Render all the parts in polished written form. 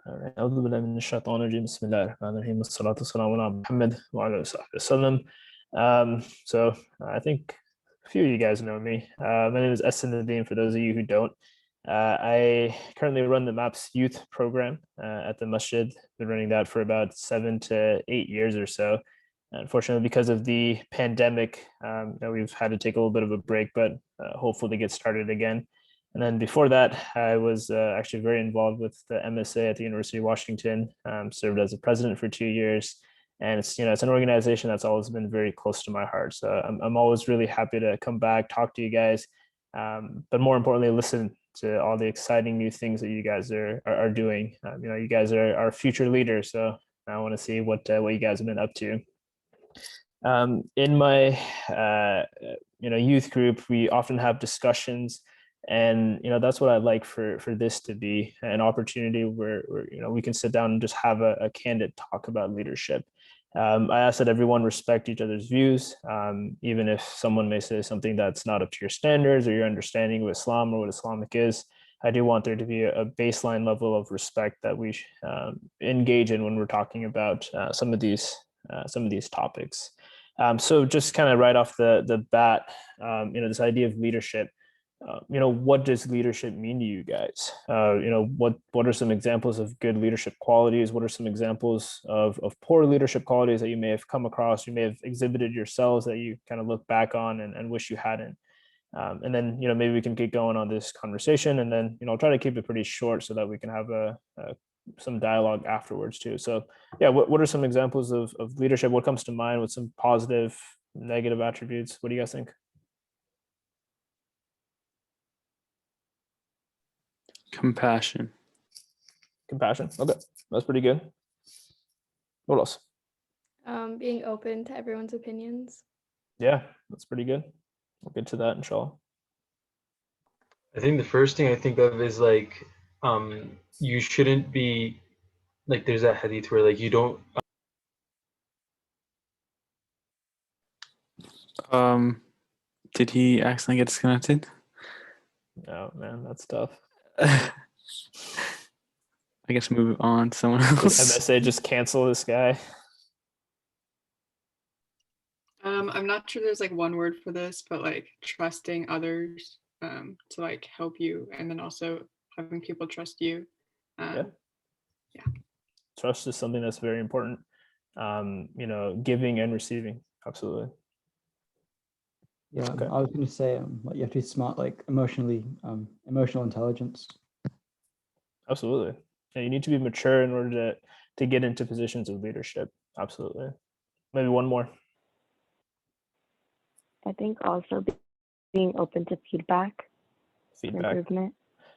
أعوذ بالله من الشيطان الرجيم بسم الله الرحمن الرحيم والصلاة والسلام على محمد وعلى آله وصحبه وسلم. So I think a few of you guys know me. My name is Ahsen Nadeem, for those of you who don't. I currently run the MAPS youth program at the masjid. Been running that for about 7 to 8 years or so. Unfortunately, because of the pandemic, we've had to take a little bit of a break, but hopefully to get started again. And then before that, I was actually very involved with the MSA at the University of Washington, served as a president for 2 years. And it's an organization that's always been very close to my heart. So I'm always really happy to come back, talk to you guys, but more importantly, listen to all the exciting new things that you guys are doing. You guys are our future leaders. So I want to see what you guys have been up to. In my youth group, we often have discussions, and that's what I'd like for this to be an opportunity where we can sit down and just have a candid talk about leadership. I ask that everyone respect each other's views, even if someone may say something that's not up to your standards or your understanding of Islam or what Islamic is. I do want there to be a baseline level of respect that we engage in when we're talking about some of these topics. So just kind of right off the bat, this idea of leadership. What does leadership mean to you guys? What are some examples of good leadership qualities? What are some examples of poor leadership qualities that you may have come across, you may have exhibited yourselves that you kind of look back on and wish you hadn't? And then, maybe we can get going on this conversation, and then, I'll try to keep it pretty short so that we can have some dialogue afterwards too. So yeah, what are some examples of leadership? What comes to mind with some positive, negative attributes? What do you guys think? Compassion. Okay, that's pretty good. What else? Being open to everyone's opinions. Yeah, that's pretty good. We'll get to that, inshallah. I think the first thing I think of is like, you shouldn't be like, there's that hadith where like you don't. Did he accidentally get disconnected? Oh man, that's tough. I guess move on to someone else. MSA just cancel this guy. I'm not sure there's like one word for this, but like trusting others to like help you, and then also having people trust you. Yeah. Trust is something that's very important. Giving and receiving, absolutely. Yeah, Okay. I was going to say you have to be smart, like emotional intelligence. Absolutely. Yeah, you need to be mature in order to get into positions of leadership. Absolutely. Maybe one more. I think also being open to feedback. Improvement.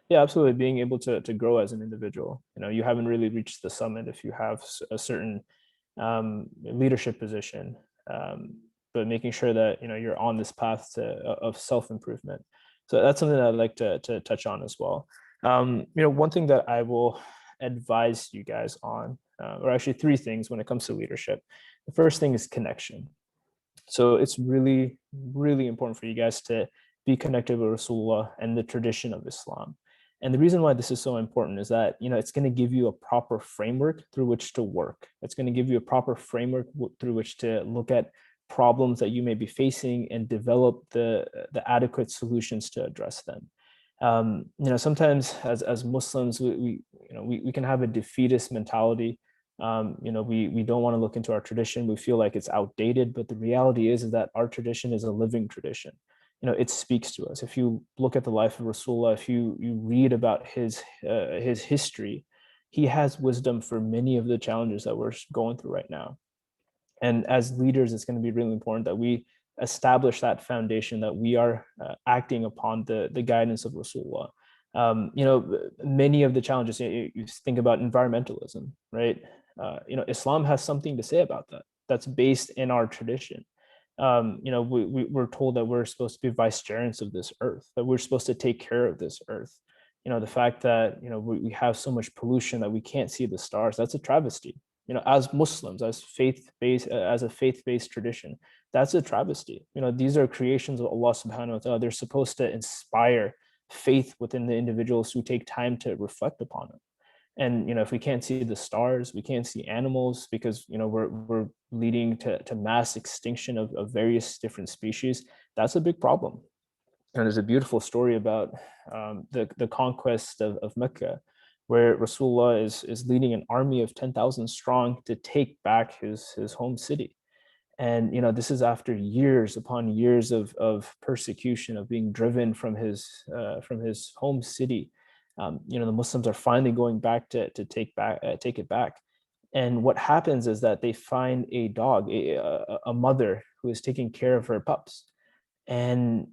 Yeah, absolutely. Being able to grow as an individual. You haven't really reached the summit if you have a certain leadership position, but making sure that you're on this path of self-improvement. So that's something that I'd like to touch on as well. One thing that I will advise you guys on, or actually three things when it comes to leadership. The first thing is connection. So it's really, really important for you guys to be connected with Rasulullah and the tradition of Islam. And the reason why this is so important is that, it's going to give you a proper framework through which to work. It's going to give you a proper framework through which to look at problems that you may be facing and develop the adequate solutions to address them. Sometimes as Muslims, we can have a defeatist mentality. We don't want to look into our tradition. We feel like it's outdated, but the reality is that our tradition is a living tradition. It speaks to us. If you look at the life of Rasulullah, if you read about his history, he has wisdom for many of the challenges that we're going through right now. And as leaders, it's going to be really important that we establish that foundation, that we are acting upon the guidance of Rasulullah. Many of the challenges, you think about environmentalism, right? Islam has something to say about that. That's based in our tradition. We're told that we're supposed to be vicegerents of this earth, that we're supposed to take care of this earth. The fact that, we have so much pollution that we can't see the stars, that's a travesty. As Muslims, as a faith-based tradition, that's a travesty. These are creations of Allah subhanahu wa ta'ala. They're supposed to inspire faith within the individuals who take time to reflect upon it. And if we can't see the stars, we can't see animals, because we're leading to mass extinction of various different species. That's a big problem. And there's a beautiful story about the conquest of Mecca, where Rasulullah is leading an army of 10,000 strong to take back his home city. And this is after years upon years of persecution, of being driven from his home city. The Muslims are finally going back to take it back. And what happens is that they find a dog, a mother who is taking care of her pups. And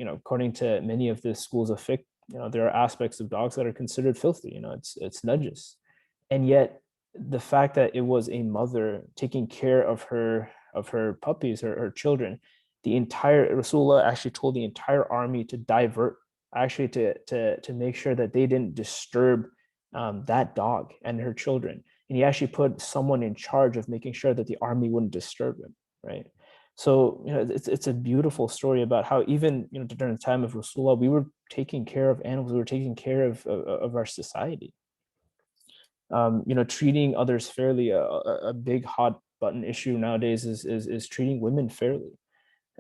according to many of the schools of fiqh, there are aspects of dogs that are considered filthy. It's najis. And yet the fact that it was a mother taking care of her puppies, her children, the entire Rasulullah actually told the entire army to divert, actually to make sure that they didn't disturb that dog and her children. And he actually put someone in charge of making sure that the army wouldn't disturb them, right? So it's a beautiful story about how even during the time of Rasulullah, we were taking care of animals, we were taking care of our society. Treating others fairly, a big hot button issue nowadays is treating women fairly.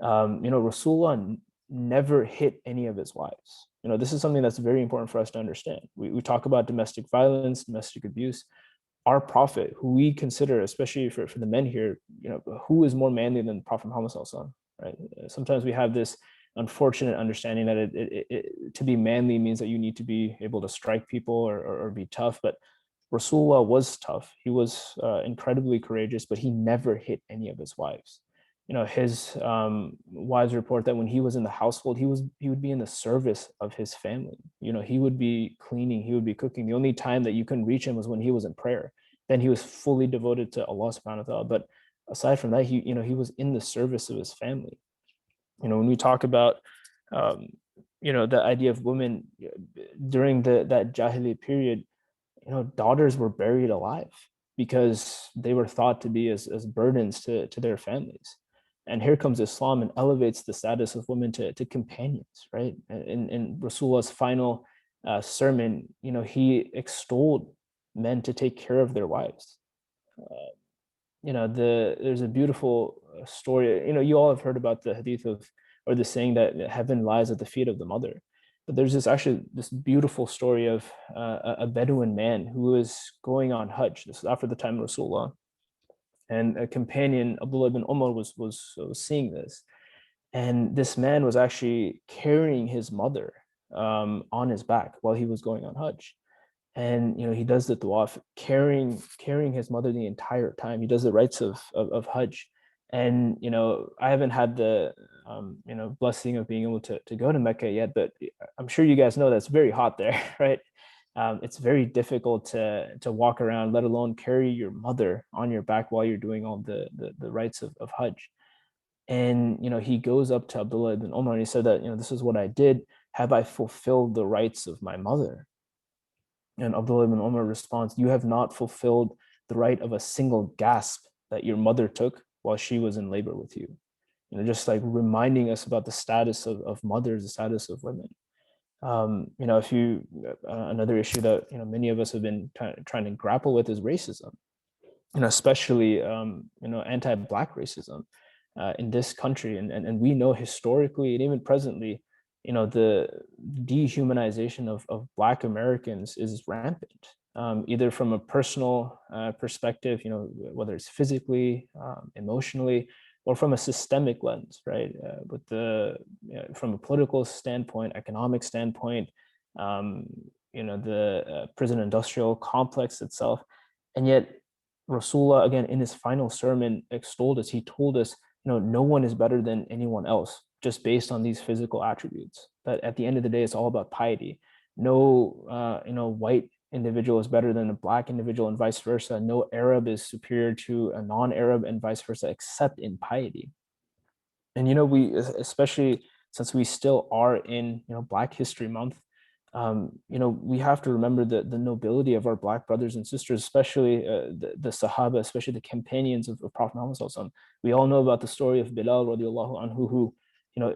Rasulullah never hit any of his wives. This is something that's very important for us to understand. We talk about domestic violence, domestic abuse. Our prophet, who we consider, especially for the men here, who is more manly than Prophet Muhammad Sallallahu Alaihi Wasallam, right? Sometimes we have this unfortunate understanding that to be manly means that you need to be able to strike people or be tough. But Rasulullah was tough. He was incredibly courageous, but he never hit any of his wives. His wives report that when he was in the household, he would be in the service of his family. He would be cleaning, he would be cooking. The only time that you couldn't reach him was when he was in prayer. Then he was fully devoted to Allah subhanahu wa ta'ala. But aside from that, he was in the service of his family. When we talk about the idea of women during that Jahili period, daughters were buried alive because they were thought to be as burdens to their families. And here comes Islam and elevates the status of women to companions, right? In Rasulullah's final sermon, he extolled men to take care of their wives. There's a beautiful story. You all have heard about the hadith or the saying that heaven lies at the feet of the mother. But there's this beautiful story of a Bedouin man who was going on Hajj. This is after the time of Rasulullah. And a companion, Abdullah ibn Umar, was seeing this. And this man was actually carrying his mother on his back while he was going on Hajj. And he does the tawaf, carrying his mother the entire time. He does the rites of Hajj. And I haven't had the blessing of being able to go to Mecca yet, but I'm sure you guys know that's very hot there, right? It's very difficult to walk around, let alone carry your mother on your back while you're doing all the rites of Hajj. And he goes up to Abdullah ibn Umar and he said that this is what I did. Have I fulfilled the rights of my mother? And Abdullah ibn Umar responds, you have not fulfilled the right of a single gasp that your mother took while she was in labor with you. Just like reminding us about the status of mothers, the status of women. If you another issue that many of us have been trying to grapple with is racism, especially anti-Black racism in this country, and we know historically and even presently, the dehumanization of Black Americans is rampant, either from a personal perspective, whether it's physically, emotionally, or from a systemic lens, right? With from a political standpoint, economic standpoint, the prison industrial complex itself. And yet Rasulullah, again, in his final sermon, extolled us. He told us, no one is better than anyone else just based on these physical attributes. But at the end of the day, it's all about piety. No, white individual is better than a Black individual and vice versa. No Arab is superior to a non-Arab and vice versa, except in piety. And we, especially since we still are in Black History Month, we have to remember the nobility of our Black brothers and sisters, especially the Sahaba, especially the companions of Prophet Muhammad Sallallahu Alaihi Wasallam. We all know about the story of Bilal radiallahu anhu, who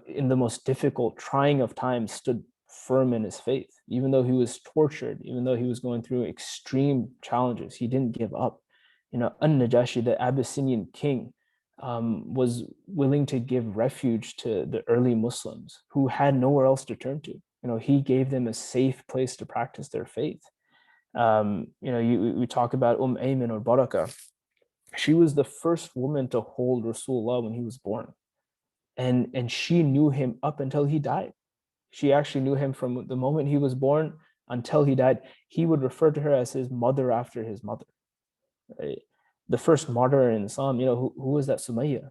in the most difficult, trying of times stood firm in his faith. Even though he was tortured, even though he was going through extreme challenges, he didn't give up. An-Najashi, the Abyssinian king, was willing to give refuge to the early Muslims who had nowhere else to turn to. He gave them a safe place to practice their faith. We talk about Ayman or Baraka. She was the first woman to hold Rasulullah when he was born. And she knew him up until he died. She actually knew him from the moment he was born until he died. He would refer to her as his mother after his mother. Right? The first martyr in Islam, who was that? Sumayya,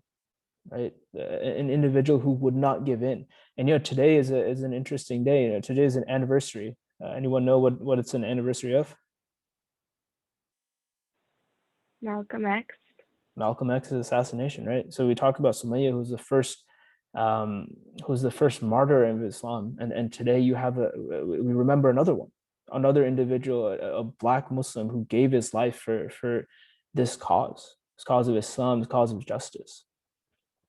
right? An individual who would not give in. And today is an interesting day. Today is an anniversary. Anyone know what it's an anniversary of? Malcolm X. Malcolm X's assassination, right? So we talk about Sumayya, who's the first martyr of Islam, and today we remember another individual, a Black Muslim who gave his life for this cause of Islam, this cause of justice.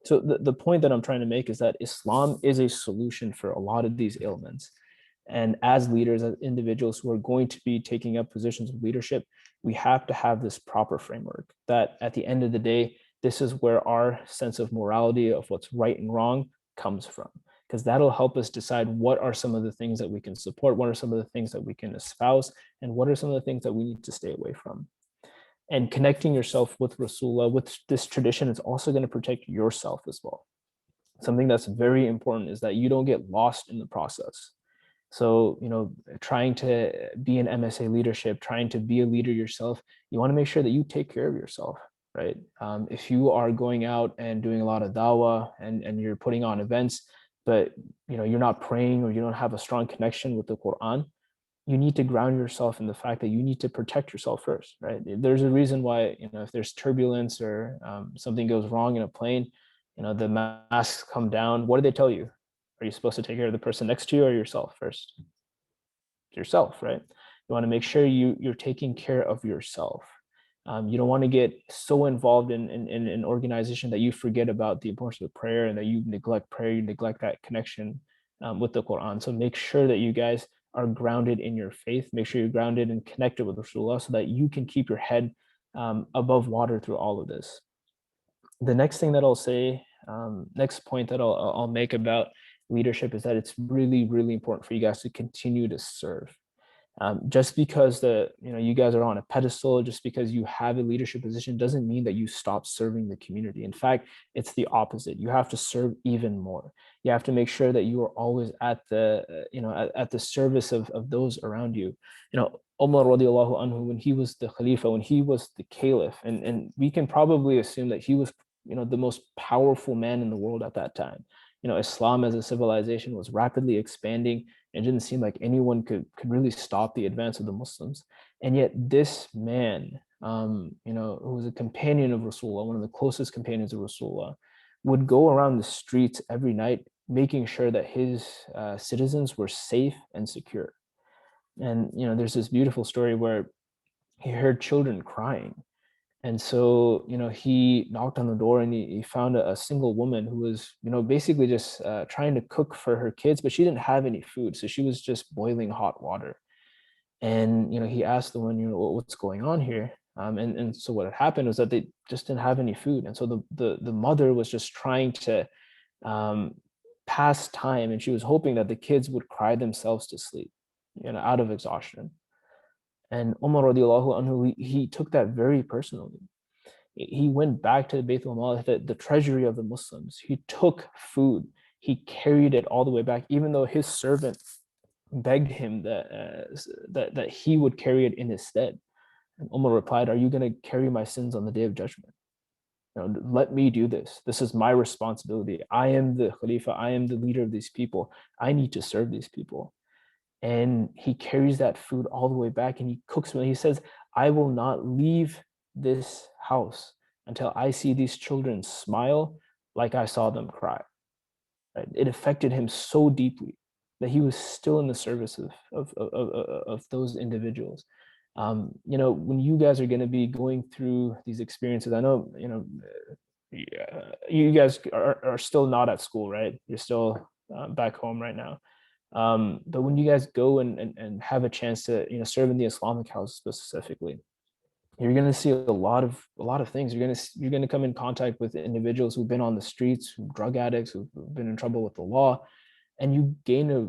So the point that I'm trying to make is that Islam is a solution for a lot of these ailments. And as leaders, as individuals who are going to be taking up positions of leadership, we have to have this proper framework that at the end of the day, this is where our sense of morality of what's right and wrong comes from, because that'll help us decide what are some of the things that we can support, what are some of the things that we can espouse, and what are some of the things that we need to stay away from. And connecting yourself with Rasulullah, with this tradition, is also going to protect yourself as well. Something that's very important is that you don't get lost in the process. So, trying to be in MSA leadership, trying to be a leader yourself, you want to make sure that you take care of yourself, right? If you are going out and doing a lot of dawah and you're putting on events, but you're not praying or you don't have a strong connection with the Quran, you need to ground yourself in the fact that you need to protect yourself first, right? There's a reason why, if there's turbulence or something goes wrong in a plane, the masks come down. What do they tell you? Are you supposed to take care of the person next to you or yourself first? Yourself, right? You want to make sure you're taking care of yourself. You don't want to get so involved in an organization that you forget about the importance of prayer and that you neglect prayer, you neglect that connection with the Quran. So make sure that you guys are grounded in your faith. Make sure you're grounded and connected with Rasulullah so that you can keep your head above water through all of this. The next thing that I'll say, next point that I'll make about leadership is that it's really, really important for you guys to continue to serve. Just because you guys are on a pedestal, just because you have a leadership position doesn't mean that you stop serving the community. In fact, it's the opposite. You have to serve even more. You have to make sure that you are always at the service of those around you. Umar radiallahu anhu, when he was the Khalifa, when he was the Caliph, and we can probably assume that he was the most powerful man in the world at that time. Islam as a civilization was rapidly expanding. It didn't seem like anyone could really stop the advance of the Muslims. And yet this man, who was a companion of Rasulullah, one of the closest companions of Rasulullah, would go around the streets every night, making sure that his citizens were safe and secure. And, there's this beautiful story where he heard children crying. And so, he knocked on the door and he found a single woman who was, basically just trying to cook for her kids, but she didn't have any food. So she was just boiling hot water. And, he asked the woman, what's going on here? And so what had happened was that they just didn't have any food. And so the mother was just trying to pass time. And she was hoping that the kids would cry themselves to sleep, out of exhaustion. And Umar radiallahu anhu, he took that very personally. He went back to Bayt al-Mal, the treasury of the Muslims. He took food. He carried it all the way back, even though his servant begged him that he would carry it in his stead. And Umar replied, "Are you going to carry my sins on the day of judgment? Let me do this. This is my responsibility. I am the Khalifa. I am the leader of these people. I need to serve these people." And he carries that food all the way back and he cooks it. He says, "I will not leave this house until I see these children smile like I saw them cry." Right? It affected him so deeply that he was still in the service of those individuals. When you guys are going to be going through these experiences, I know, you guys are still not at school, right? You're still back home right now. But when you guys go and have a chance to, you know, serve in the Islamic house specifically, you're going to see a lot of things. You're going to come in contact with individuals who've been on the streets, drug addicts who've been in trouble with the law, and you gain a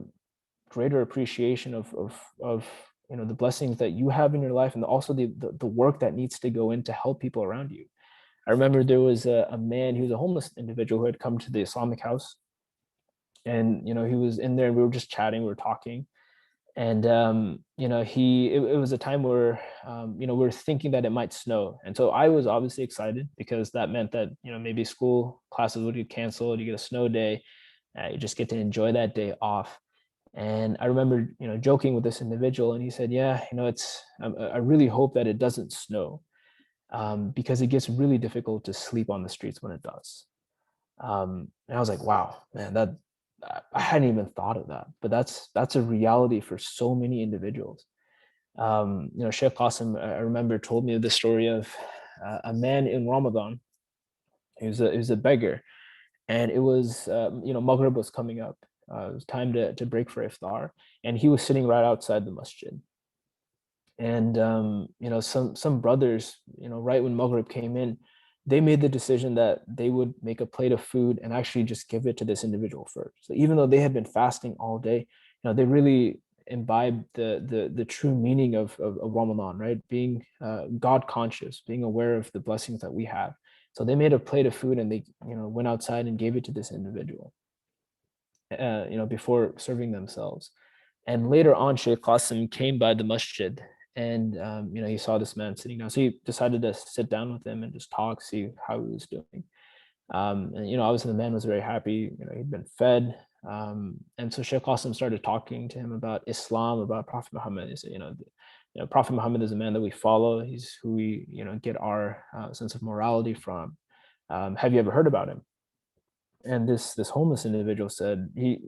greater appreciation of you know, the blessings that you have in your life, and also the work that needs to go in to help people around you. I remember there was a man, he was a homeless individual who had come to the Islamic house, and you know, he was in there and we were just chatting, we were talking, and you know, it was a time where you know, we were thinking that it might snow, and so I was obviously excited because that meant that, you know, maybe school classes would get canceled, you get a snow day, you just get to enjoy that day off. And I remember, you know, joking with this individual, and he said, "Yeah, you know, I really hope that it doesn't snow, because it gets really difficult to sleep on the streets when it does." And I was like, "Wow, man, that I hadn't even thought of that, but that's a reality for so many individuals." You know, Sheikh Qasim, I remember, told me the story of a man in Ramadan. He was a beggar, and it was you know, Maghrib was coming up. It was time to break for iftar, and he was sitting right outside the masjid. And you know, some brothers, you know, right when Maghrib came in, they made the decision that they would make a plate of food and actually just give it to this individual first. So even though they had been fasting all day, you know, they really imbibed the true meaning of Ramadan, right? Being God conscious, being aware of the blessings that we have. So they made a plate of food and they, you know, went outside and gave it to this individual, you know, before serving themselves. And later on, Sheikh Qasim came by the masjid, and you know, he saw this man sitting down. So he decided to sit down with him and just talk, see how he was doing. And you know, obviously the man was very happy. You know, he'd been fed. And so Sheikh Qasim started talking to him about Islam, about Prophet Muhammad. He said, you know, Prophet Muhammad is a man that we follow. He's who we, you know, get our sense of morality from. Have you ever heard about him? And this homeless individual said, he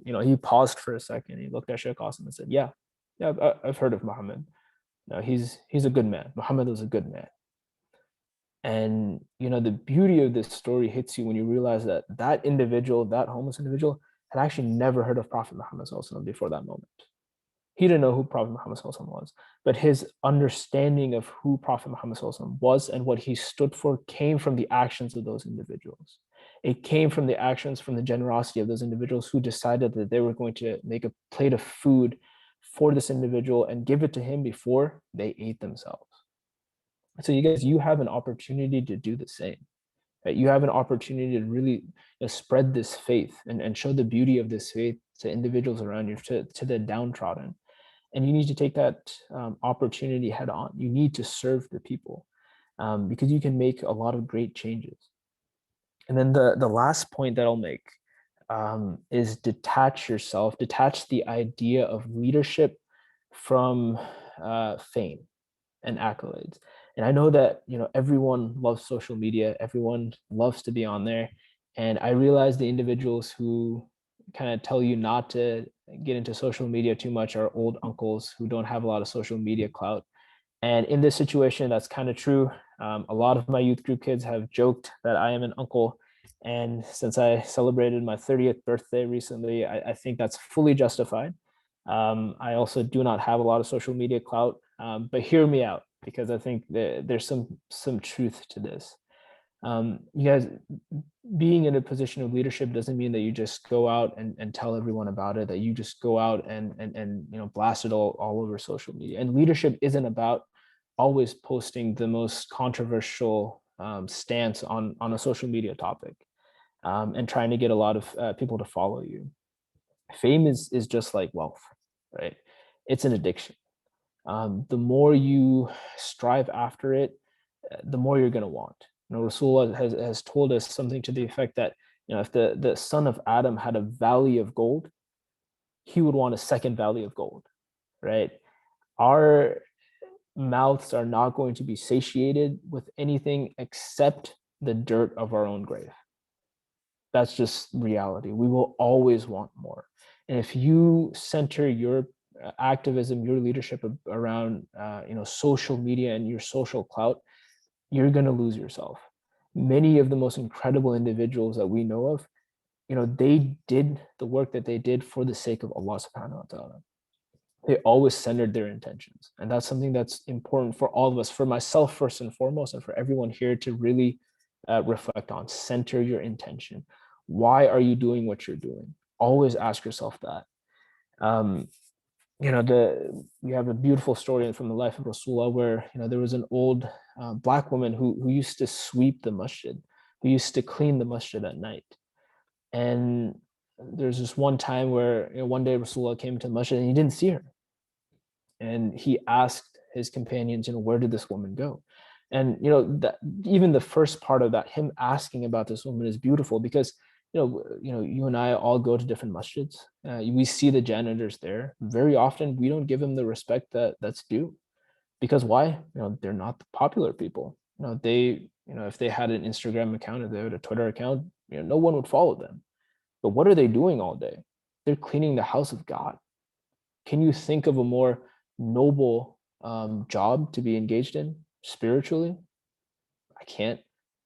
paused for a second. He looked at Sheikh Qasim and said, yeah, I've heard of Muhammad. No, he's a good man. Muhammad was a good man. And you know, the beauty of this story hits you when you realize that that individual, that homeless individual, had actually never heard of Prophet Muhammad before that moment. He didn't know who Prophet Muhammad was, but his understanding of who Prophet Muhammad was and what he stood for came from the actions of those individuals. It came from the actions, from the generosity of those individuals who decided that they were going to make a plate of food for this individual and give it to him before they ate themselves. So you guys, you have an opportunity to do the same. Right? You have an opportunity to really spread this faith and show the beauty of this faith to individuals around you, to the downtrodden. And you need to take that opportunity head on. You need to serve the people, because you can make a lot of great changes. And then the last point that I'll make is detach the idea of leadership from fame and accolades. And I know that, you know, everyone loves social media, everyone loves to be on there. And I realize the individuals who kind of tell you not to get into social media too much are old uncles who don't have a lot of social media clout. And in this situation, that's kind of true. A lot of my youth group kids have joked that I am an uncle. And since I celebrated my 30th birthday recently, I think that's fully justified. I also do not have a lot of social media clout, but hear me out, because I think there's some truth to this. You guys, being in a position of leadership doesn't mean that you just go out and tell everyone about it, that you just go out and you know, blast it all over social media. And leadership isn't about always posting the most controversial stance on a social media topic, and trying to get a lot of people to follow you. Fame is just like wealth, right? It's an addiction. The more you strive after it, the more you're going to want. You know, Rasulullah has told us something to the effect that, you know, if the son of Adam had a valley of gold, he would want a second valley of gold, right? Our mouths are not going to be satiated with anything except the dirt of our own grave. That's just reality. We will always want more. And if you center your activism, your leadership around you know, social media and your social clout, you're going to lose yourself. Many of the most incredible individuals that we know of they did the work that they did for the sake of Allah subhanahu wa ta'ala. They always centered their intentions. And that's something that's important for all of us, for myself first and foremost, and for everyone here to really reflect on. Center your intention. Why are you doing what you're doing? Always ask yourself that. We have a beautiful story from the life of Rasulullah where there was an old black woman who used to sweep the masjid, who used to clean the masjid at night. And there's this one time where one day Rasulullah came to masjid and he didn't see her. And he asked his companions, where did this woman go? And that even the first part of that, him asking about this woman, is beautiful because you and I all go to different masjids. We see the janitors there. Very often we don't give them the respect that's due. Because why? They're not the popular people. If they had an Instagram account, if they had a Twitter account, no one would follow them. But what are they doing all day? They're cleaning the house of God. Can you think of a more noble job to be engaged in spiritually? I can't.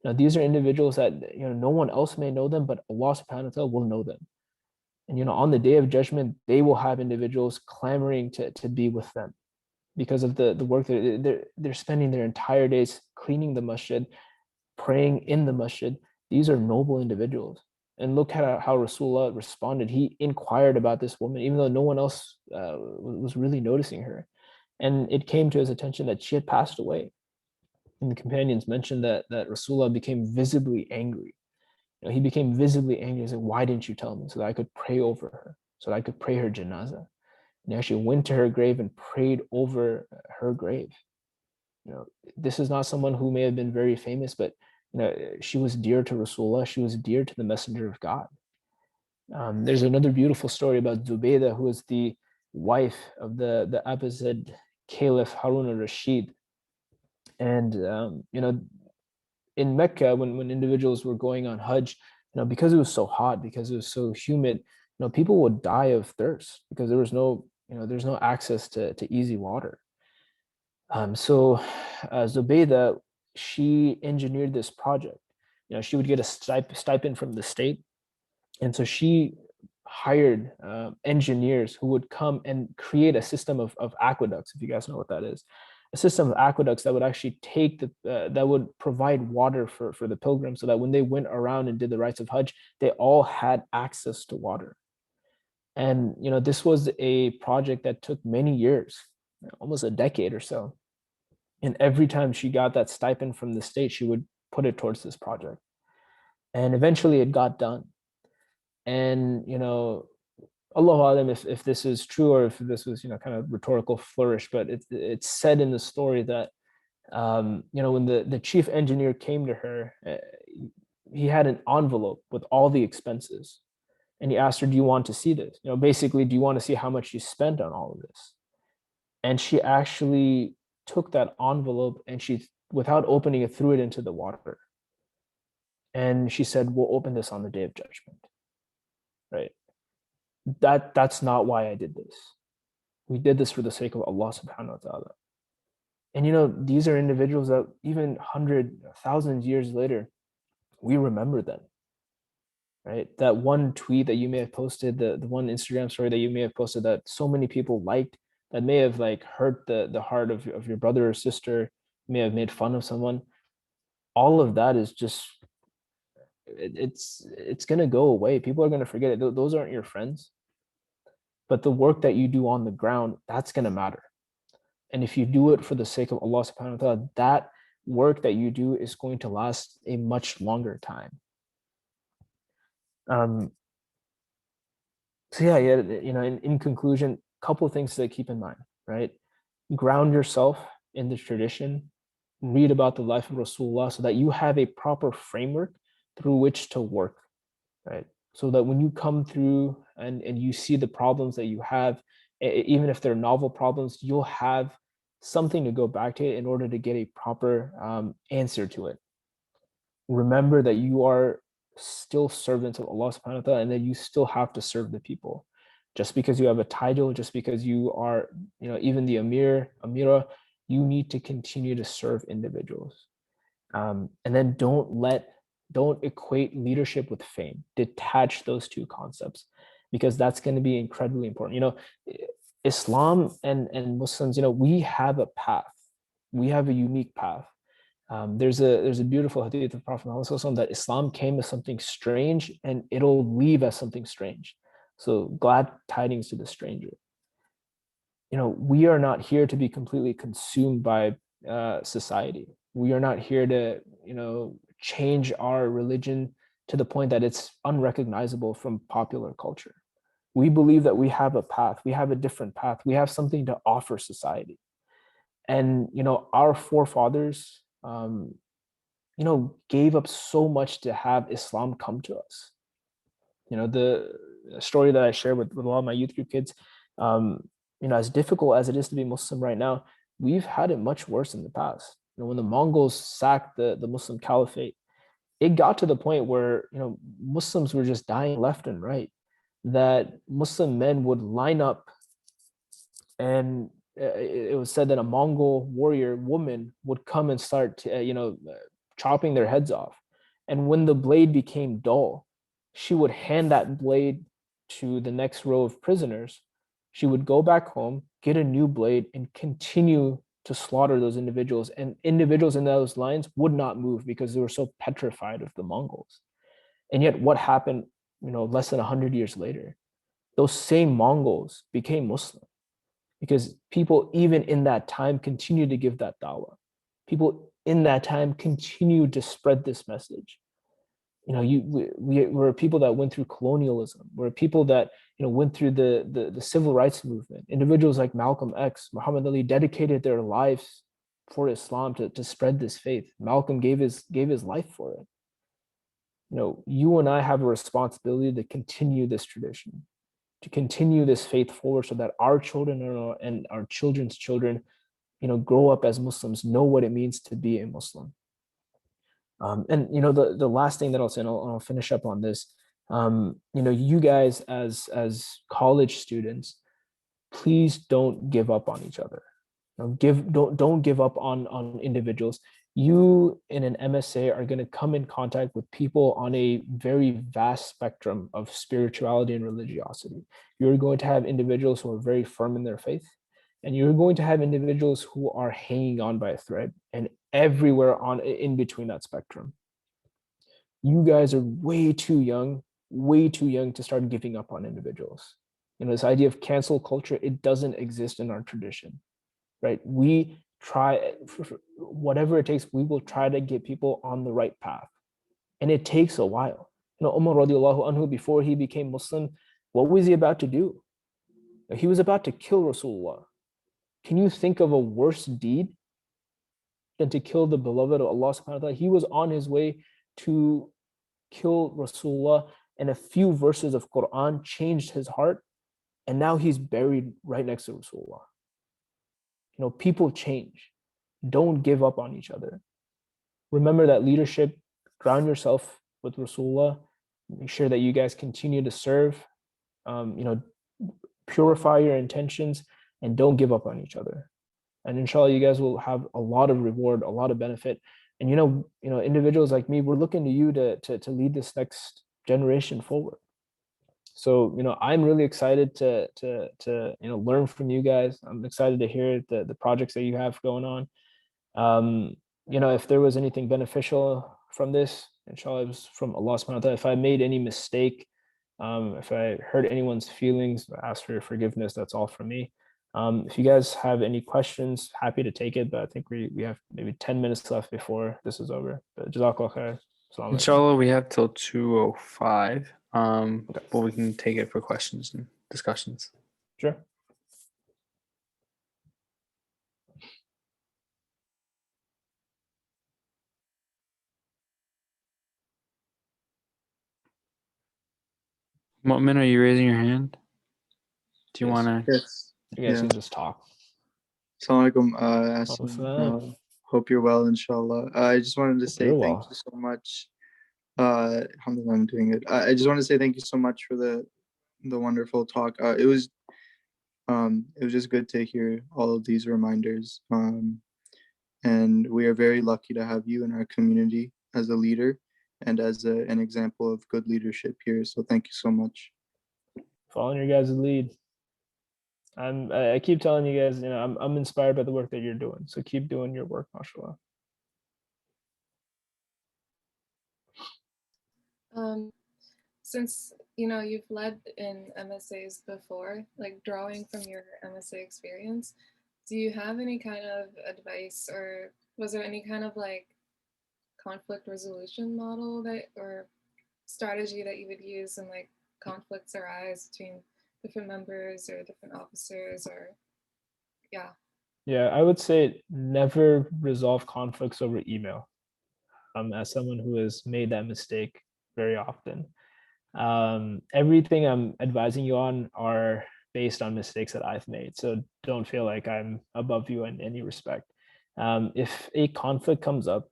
Now, these are individuals that no one else may know them, but Allah subhanahu wa ta'ala will know them. And on the day of judgment, they will have individuals clamoring to be with them because of the work that they're spending their entire days cleaning the masjid, praying in the masjid. These are noble individuals. And look at how Rasulullah responded. He inquired about this woman, even though no one else was really noticing her. And it came to his attention that she had passed away. And the companions mentioned that Rasulullah became visibly angry. He became visibly angry. He said, why didn't you tell me? So that I could pray over her, so that I could pray her janazah. And he actually went to her grave and prayed over her grave. This is not someone who may have been very famous, but she was dear to Rasulullah. She was dear to the Messenger of God. There's another beautiful story about Zubaydah, who was the wife of the Abbasid Caliph Harun al-Rashid. And in Mecca, when individuals were going on Hajj, because it was so hot, because it was so humid, people would die of thirst because there's no access to easy water. So Zubaydah, she engineered this project. She would get a stipend from the state, and so she hired engineers who would come and create a system of aqueducts, if you guys know what that is. A system of aqueducts that would actually take that would provide water for the pilgrims, so that when they went around and did the rites of Hajj, they all had access to water. And this was a project that took many years, almost a decade or so. And every time she got that stipend from the state, she would put it towards this project. And eventually it got done. And Allahu Alam if this is true or if this was kind of rhetorical flourish, but it's said in the story that when the chief engineer came to her, he had an envelope with all the expenses, and he asked her, do you want to see this? Basically, do you want to see how much you spent on all of this? And she actually took that envelope and she, without opening it, threw it into the water. And she said, we'll open this on the day of judgment. Right? That's not why I did this. We did this for the sake of Allah subhanahu wa ta'ala. And these are individuals that even 100,000 years later, we remember them. Right? That one tweet that you may have posted, the one Instagram story that you may have posted that so many people liked, that may have hurt the heart of your brother or sister, may have made fun of someone. All of that is just, it's gonna go away. People are gonna forget it. Those aren't your friends. But the work that you do on the ground, that's gonna matter. And if you do it for the sake of Allah subhanahu wa ta'ala, that work that you do is going to last a much longer time. So yeah, in conclusion, a couple of things to keep in mind, right? Ground yourself in the tradition, read about the life of Rasulullah so that you have a proper framework through which to work, right? So that when you come through and you see the problems that you have, even if they're novel problems, you'll have something to go back to in order to get a proper answer to it. Remember that you are still servants of Allah subhanahu wa ta'ala and that you still have to serve the people. Just because you have a title, just because you are, even the Amira, you need to continue to serve individuals. And then don't let Don't equate leadership with fame. Detach those two concepts, because that's going to be incredibly important. You know, Islam and Muslims, you know, we have a path. We have a unique path. There's a beautiful hadith of Prophet Muhammad SAW that Islam came as something strange and it'll leave as something strange. So glad tidings to the stranger. You know, we are not here to be completely consumed by society. We are not here to, you know, change our religion to the point that it's unrecognizable from popular culture. We believe that we have a path, we have a different path, we have something to offer society. And, you know, our forefathers, you know, gave up so much to have Islam come to us. You know, the story that I share with a lot of my youth group kids, you know, as difficult as it is to be Muslim right now, we've had it much worse in the past. You know, when the Mongols sacked the Muslim caliphate, it got to the point where, you know, Muslims were just dying left and right, that Muslim men would line up, and it was said that a Mongol warrior woman would come and start, chopping their heads off. And when the blade became dull, she would hand that blade to the next row of prisoners. She would go back home, get a new blade, and continue to slaughter those individuals. And individuals in those lines would not move because they were so petrified of the Mongols. And yet what happened, you know, less than 100 years later? Those same Mongols became Muslim, because people even in that time continued to give that dawah. People in that time continued to spread this message. You know, we were people that went through colonialism. We're people that, you know, went through the civil rights movement. Individuals like Malcolm X, Muhammad Ali dedicated their lives for Islam to spread this faith. Malcolm gave his life for it. You know, you and I have a responsibility to continue this tradition, to continue this faith forward, so that our children and our children's children, you know, grow up as Muslims, know what it means to be a Muslim. And you know, the last thing that I'll say, and I'll finish up on this. You know, you guys as college students, please don't give up on each other. Don't give up on individuals. You in an MSA are going to come in contact with people on a very vast spectrum of spirituality and religiosity. You're going to have individuals who are very firm in their faith, and you're going to have individuals who are hanging on by a thread, and everywhere in between that spectrum. You guys are way too young to start giving up on individuals. You know, this idea of cancel culture, it doesn't exist in our tradition, right? We try, whatever it takes, we will try to get people on the right path. And it takes a while. You know, Umar radiallahu anhu, before he became Muslim, what was he about to do? He was about to kill Rasulullah. Can you think of a worse deed than to kill the beloved of Allah subhanahu wa ta'ala? He was on his way to kill Rasulullah, and a few verses of Quran changed his heart, and now he's buried right next to Rasulullah. You know, people change. Don't give up on each other. Remember that leadership, ground yourself with Rasulullah, make sure that you guys continue to serve, you know, purify your intentions, and don't give up on each other. And inshallah, you guys will have a lot of reward, a lot of benefit. And you know, individuals like me, we're looking to you to lead this next generation forward. So, you know, I'm really excited to you know, learn from you guys. I'm excited to hear the projects that you have going on. You know, if there was anything beneficial from this, inshallah, it was from Allah subhanahu wa ta'ala. If I made any mistake, if I hurt anyone's feelings, I ask for your forgiveness. That's all from me. If you guys have any questions, happy to take it, but I think we have maybe 10 minutes left before this is over. But Jazakallah khair. Assalamu alaikum. Inshallah, we have till 2:05. But we can take it for questions and discussions. Sure. Mu'min, are you raising your hand? Do you Yes. want to? Yes. You guys Yeah. can just talk. Assalamu alaikum, Alaikum Ahsen. salam. Hope you're well, inshallah. I just wanted to say You're thank well. you so much. Alhamdulillah, I'm doing it. I just want to say thank you so much for the wonderful talk. It was just good to hear all of these reminders. And we are very lucky to have you in our community as a leader. and as an example of good leadership here. So thank you so much. Following your guys' lead. I keep telling you guys, I'm inspired by the work that you're doing. So keep doing your work, mashallah. Since you've led in MSAs before, like drawing from your MSA experience, do you have any kind of advice, or was there any kind of like conflict resolution model that or strategy that you would use when like conflicts arise between different members or different officers, or Yeah, I would say never resolve conflicts over email. As someone who has made that mistake very often. Everything I'm advising you on are based on mistakes that I've made. So don't feel like I'm above you in any respect. If a conflict comes up,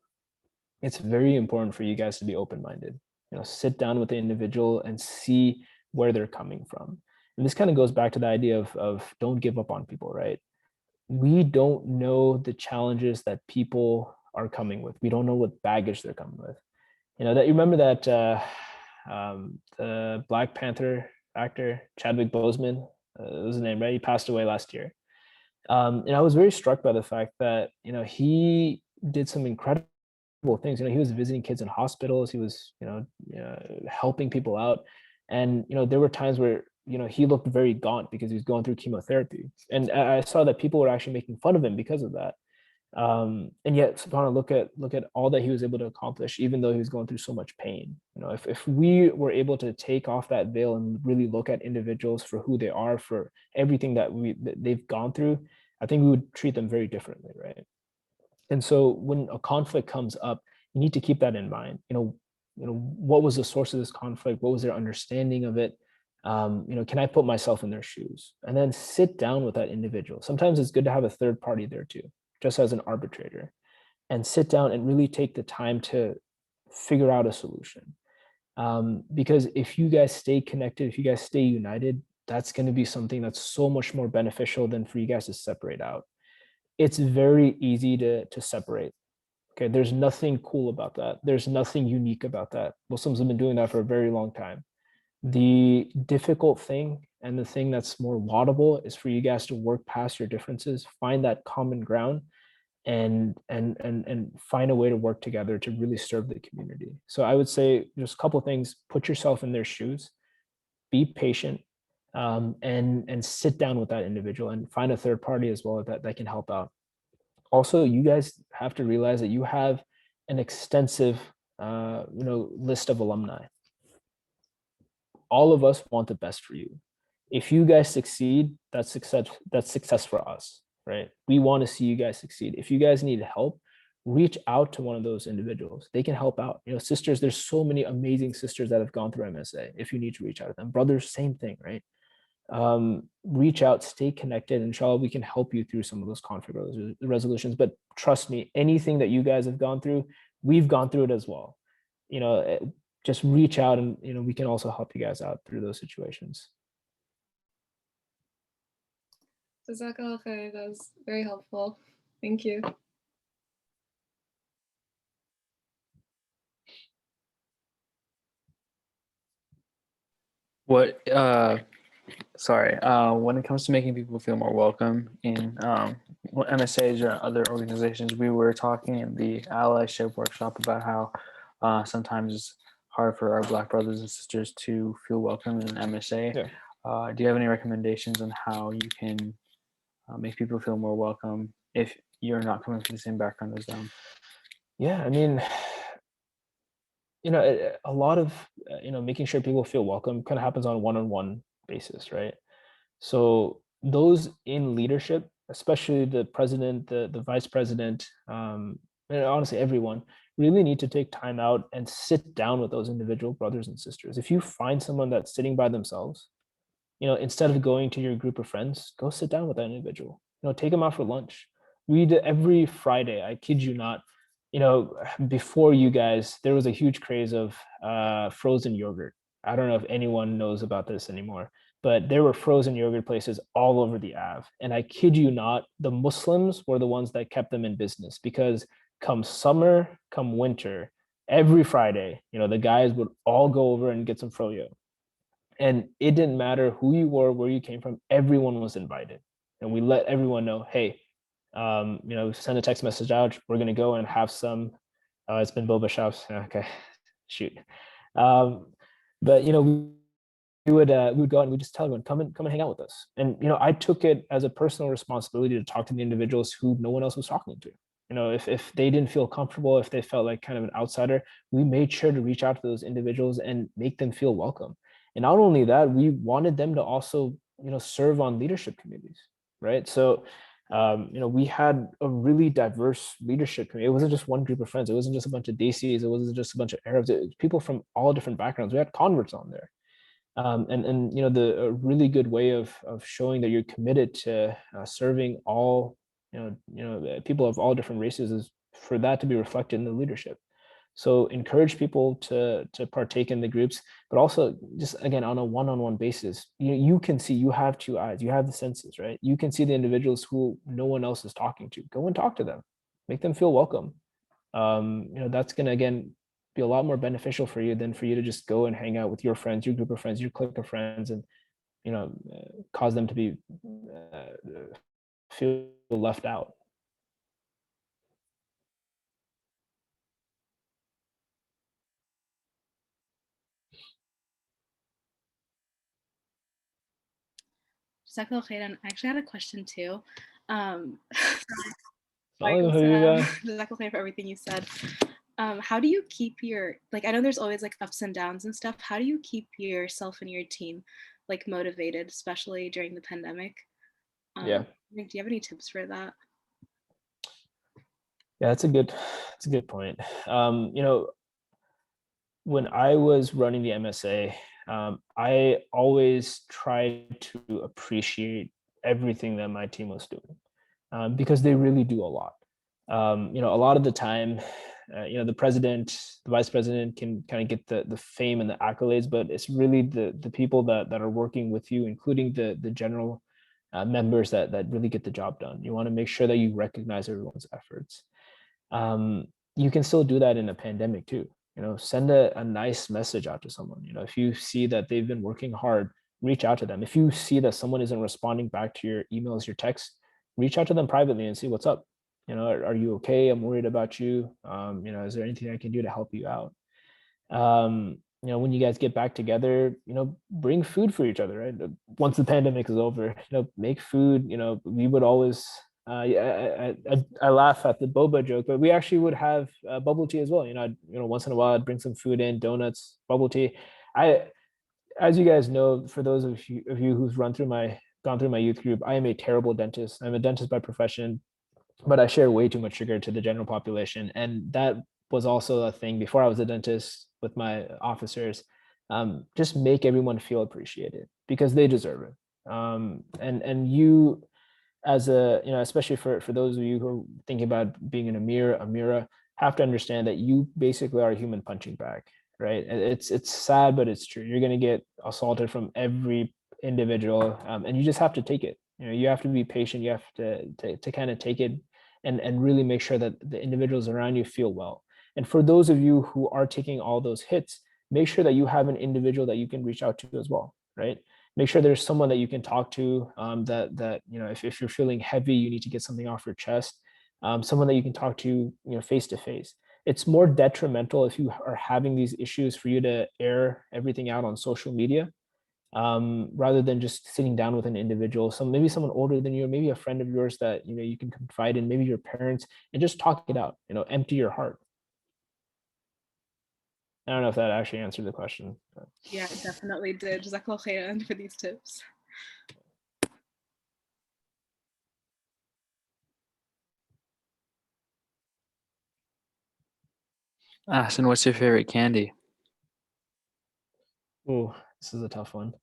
it's very important for you guys to be open-minded. Sit down with the individual and see where they're coming from. And this kind of goes back to the idea of don't give up on people, right? We don't know the challenges that people are coming with. We don't know what baggage they're coming with. That you remember that the Black Panther actor Chadwick Boseman, was his name, right? He passed away last year. And I was very struck by the fact that he did some incredible things. He was visiting kids in hospitals. He was helping people out, and there were times where he looked very gaunt because he was going through chemotherapy, and I saw that people were actually making fun of him because of that. And yet, subhanAllah, look at all that he was able to accomplish, even though he was going through so much pain. If we were able to take off that veil and really look at individuals for who they are, for everything that they've gone through, I think we would treat them very differently, right? And so when a conflict comes up, you need to keep that in mind. What was the source of this conflict? What was their understanding of it? Can I put myself in their shoes? And then sit down with that individual. Sometimes it's good to have a third party there too, just as an arbitrator, and sit down and really take the time to figure out a solution. Because if you guys stay connected, if you guys stay united, that's going to be something that's so much more beneficial than for you guys to separate out. It's very easy to separate. Okay, there's nothing cool about that. There's nothing unique about that. Muslims have been doing that for a very long time. The difficult thing and the thing that's more laudable is for you guys to work past your differences, find that common ground, and find a way to work together to really serve the community. So I would say just a couple of things: put yourself in their shoes, be patient, and sit down with that individual and find a third party as well that can help out. Also, you guys have to realize that you have an extensive list of alumni. All of us want the best for you. If you guys succeed, that's success for us, right? We want to see you guys succeed. If you guys need help, reach out to one of those individuals. They can help out. Sisters, there's so many amazing sisters that have gone through MSA. If you need to reach out to them, brothers, same thing, right? Reach out, stay connected. Inshallah, we can help you through some of those conflict resolutions. But trust me, anything that you guys have gone through, we've gone through it as well. Just reach out, and we can also help you guys out through those situations. Jazakallah khair. That was very helpful. Thank you. When it comes to making people feel more welcome in MSAs or other organizations, we were talking in the allyship workshop about how sometimes it's hard for our Black brothers and sisters to feel welcome in an MSA. Yeah. Do you have any recommendations on how you can make people feel more welcome if you're not coming from the same background as them? Yeah, I mean, a lot of making sure people feel welcome kind of happens on a one-on-one basis, right? So those in leadership, especially the president, the vice president, and honestly everyone, really need to take time out and sit down with those individual brothers and sisters. If you find someone that's sitting by themselves, instead of going to your group of friends, go sit down with that individual. Take them out for lunch. Every Friday, I kid you not, before you guys, there was a huge craze of frozen yogurt. I don't know if anyone knows about this anymore, but there were frozen yogurt places all over the Ave. And I kid you not, the Muslims were the ones that kept them in business, because come summer, come winter, every Friday, the guys would all go over and get some froyo. And it didn't matter who you were, where you came from, everyone was invited. And we let everyone know, hey, send a text message out. We're going to go and have some, it's been boba shops. Okay, shoot. But, we would go out and we just tell everyone, come and hang out with us. And, I took it as a personal responsibility to talk to the individuals who no one else was talking to. If they didn't feel comfortable, if they felt like kind of an outsider, we made sure to reach out to those individuals and make them feel welcome. And not only that, we wanted them to also, serve on leadership committees, right? So, we had a really diverse leadership committee. It wasn't just one group of friends. It wasn't just a bunch of Desis. It wasn't just a bunch of Arabs. It was people from all different backgrounds. We had converts on there. And a really good way of showing that you're committed to serving all people of all different races is for that to be reflected in the leadership. So encourage people to partake in the groups, but also just again on a one-on-one basis. You can see, you have two eyes, you have the senses, right? You can see the individuals who no one else is talking to. Go and talk to them, make them feel welcome. That's gonna again be a lot more beneficial for you than for you to just go and hang out with your friends, your group of friends, your clique of friends, and cause them to be feel left out. Jazakallah khairan. I actually had a question too. Habiba. Jazakallah khair for everything you said. How do you keep your, like, I know there's always like ups and downs and stuff. How do you keep yourself and your team like motivated, especially during the pandemic? Yeah. Do you have any tips for that? Yeah, that's a good point. When I was running the MSA, I always tried to appreciate everything that my team was doing, because they really do a lot. A lot of the time, the president, the vice president can kind of get the fame and the accolades, but it's really the people that are working with you, including the general members that really get the job done. You want to make sure that you recognize everyone's efforts. You can still do that in a pandemic too. Send a nice message out to someone. If you see that they've been working hard, reach out to them. If you see that someone isn't responding back to your emails, your texts, reach out to them privately and see what's up. Are you okay? I'm worried about you. Is there anything I can do to help you out? When you guys get back together, bring food for each other, right? Once the pandemic is over, make food. We would always, I laugh at the boba joke, but we actually would have bubble tea as well. Once in a while I'd bring some food in, donuts, bubble tea. As you guys know, for those of you who've gone through my youth group, I am a terrible dentist. I'm a dentist by profession, but I share way too much sugar to the general population. And that was also a thing before I was a dentist with my officers. Just make everyone feel appreciated because they deserve it. And you, as a, especially for those of you who are thinking about being an Amira, have to understand that you basically are a human punching bag, right? It's sad, but it's true. You're going to get assaulted from every individual, and you just have to take it. You have to be patient. You have to kind of take it and really make sure that the individuals around you feel well. And for those of you who are taking all those hits, make sure that you have an individual that you can reach out to as well, right? Make sure there's someone that you can talk to, that if you're feeling heavy, you need to get something off your chest, someone that you can talk to, face to face. It's more detrimental if you are having these issues for you to air everything out on social media, rather than just sitting down with an individual, maybe someone older than you, or maybe a friend of yours that you can confide in, maybe your parents, and just talk it out. Empty your heart. I don't know if that actually answered the question. Yeah, it definitely did. Jazakallah khairan for these tips. Ahsen, what's your favorite candy? Oh, this is a tough one.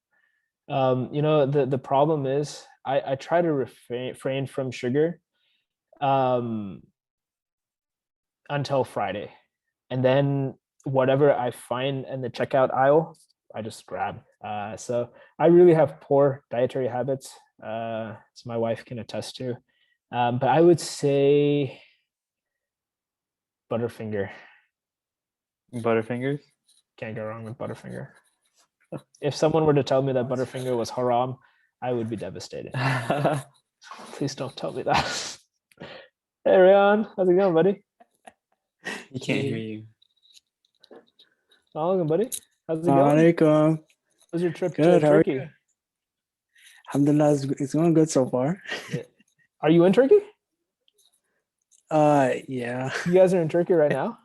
The problem is I try to refrain from sugar until Friday, and then whatever I find in the checkout aisle, I just grab. So I really have poor dietary habits, so my wife can attest to. But I would say Butterfinger. Butterfingers. Can't go wrong with Butterfinger. If someone were to tell me that Butterfinger was haram, I would be devastated. Please don't tell me that. Hey, Ryan, how's it going, buddy? He can't hear you. How buddy? How's it going? Alaikum. How's your trip Good, to how are Turkey? you? Alhamdulillah, it's going good so far. Are you in Turkey? Yeah. You guys are in Turkey right now?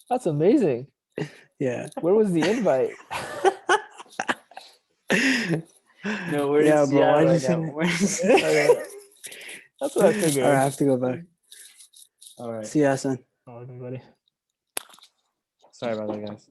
That's amazing. Yeah. Where was the invite? No, we're Yeah, in bro. Seattle Why you right saying now. that? We're in Seattle. That's what I figured. All right, I have to go back. All right. See you, Ahsen. Oh, buddy. Sorry about that, guys.